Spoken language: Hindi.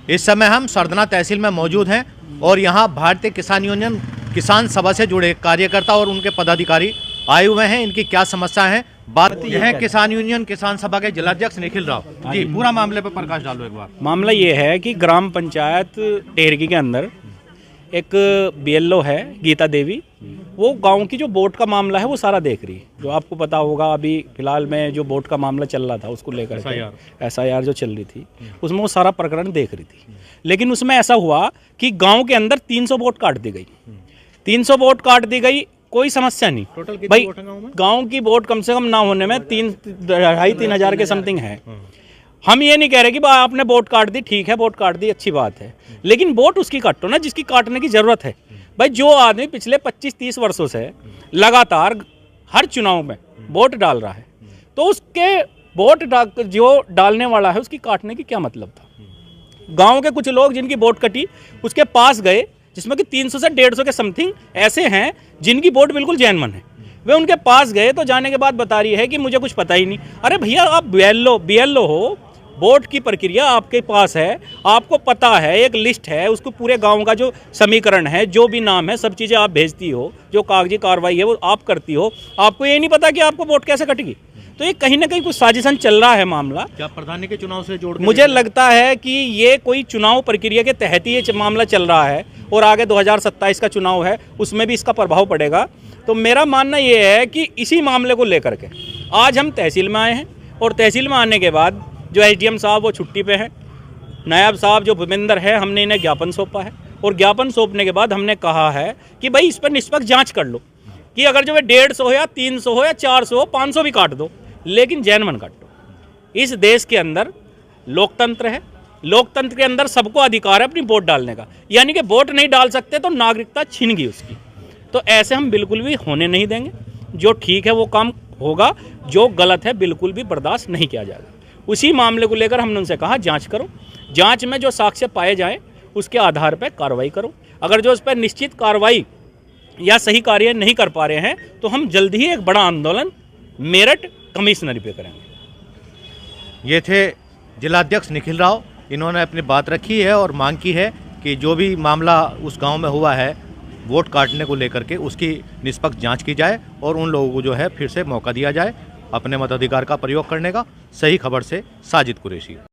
इस समय हम सरदना तहसील में मौजूद हैं और यहाँ भारतीय किसान यूनियन किसान सभा से जुड़े कार्यकर्ता और उनके पदाधिकारी आए हुए हैं। इनकी क्या समस्या है बात यह है। किसान यूनियन किसान सभा के जिलाध्यक्ष निखिल राव जी, पूरा मामले पर प्रकाश डालो एक बार। मामला ये है कि ग्राम पंचायत टेहरकी के अंदर एक बीएलओ है गीता देवी, वो गांव की जो बोट का मामला है वो सारा देख रही है। जो आपको पता होगा अभी फिलहाल में जो बोट का मामला चल रहा था उसको लेकर एसआईआर जो चल रही थी उसमें वो सारा प्रकरण देख रही थी। लेकिन उसमें ऐसा हुआ कि गांव के अंदर 300 बोट काट दी गई। 300 बोट काट दी गई, कोई समस्या नहीं। टोटल भाई गांव की बोट कम से कम ना होने में 2,500-3 हज़ार के समथिंग है। हम ये नहीं कह रहे कि आपने बोट काट दी, ठीक है बोट काट दी अच्छी बात है, लेकिन बोट उसकी काटो ना जिसकी काटने की जरूरत है। भाई जो आदमी पिछले 25-30 वर्षों से लगातार हर चुनाव में वोट डाल रहा है, तो उसके वोट जो डालने वाला है उसकी काटने की क्या मतलब था। गांव के कुछ लोग जिनकी वोट कटी उसके पास गए, जिसमें कि 300 से 150 के समथिंग ऐसे हैं जिनकी वोट बिल्कुल जैनमन है। वे उनके पास गए तो जाने के बाद बता रही है कि मुझे कुछ पता ही नहीं। अरे भैया आप बीएलओ हो, वोट की प्रक्रिया आपके पास है, आपको पता है, एक लिस्ट है, उसको पूरे गांव का जो समीकरण है, जो भी नाम है, सब चीज़ें आप भेजती हो, जो कागजी कार्रवाई है वो आप करती हो। आपको ये नहीं पता कि आपको वोट कैसे कटेगी। तो ये कहीं ना कहीं कुछ साजिशन चल रहा है मामला। क्या प्रधानी के चुनाव से जोड़ मुझे लगता है कि ये कोई चुनाव प्रक्रिया के तहत ही ये मामला चल रहा है और आगे 2027 का चुनाव है, उसमें भी इसका प्रभाव पड़ेगा। तो मेरा मानना ये है कि इसी मामले को लेकर के आज हम तहसील में आए हैं और तहसील में आने के बाद जो एसडीएम साहब वो छुट्टी पे हैं, नायब साहब जो भूपेंद्र है, हमने इन्हें ज्ञापन सौंपा है और ज्ञापन सौंपने के बाद हमने कहा है कि भाई इस पर निष्पक्ष जांच कर लो कि अगर जो है 150 हो या 300 हो या 400 हो, 500 भी काट दो, लेकिन जैनमन काटो। इस देश के अंदर लोकतंत्र है, लोकतंत्र के अंदर सबको अधिकार है अपनी वोट डालने का, यानी कि वोट नहीं डाल सकते तो नागरिकता छीन गई उसकी। तो ऐसे हम बिल्कुल भी होने नहीं देंगे। जो ठीक है वो काम होगा, जो गलत है बिल्कुल भी बर्दाश्त नहीं किया जाएगा। उसी मामले को लेकर हमने उनसे कहा जांच करो, जांच में जो साक्ष्य पाए जाएं उसके आधार पर कार्रवाई करो। अगर जो उस पर निश्चित कार्रवाई या सही कार्य नहीं कर पा रहे हैं तो हम जल्द ही एक बड़ा आंदोलन मेरठ कमिश्नरी पे करेंगे। ये थे जिलाध्यक्ष निखिल राव। इन्होंने अपनी बात रखी है और मांग की है कि जो भी मामला उस गांव में हुआ है वोट काटने को लेकर के उसकी निष्पक्ष जांच की जाए और उन लोगों को जो है फिर से मौका दिया जाए अपने मताधिकार का प्रयोग करने का। सही खबर से साजिद कुरैशी।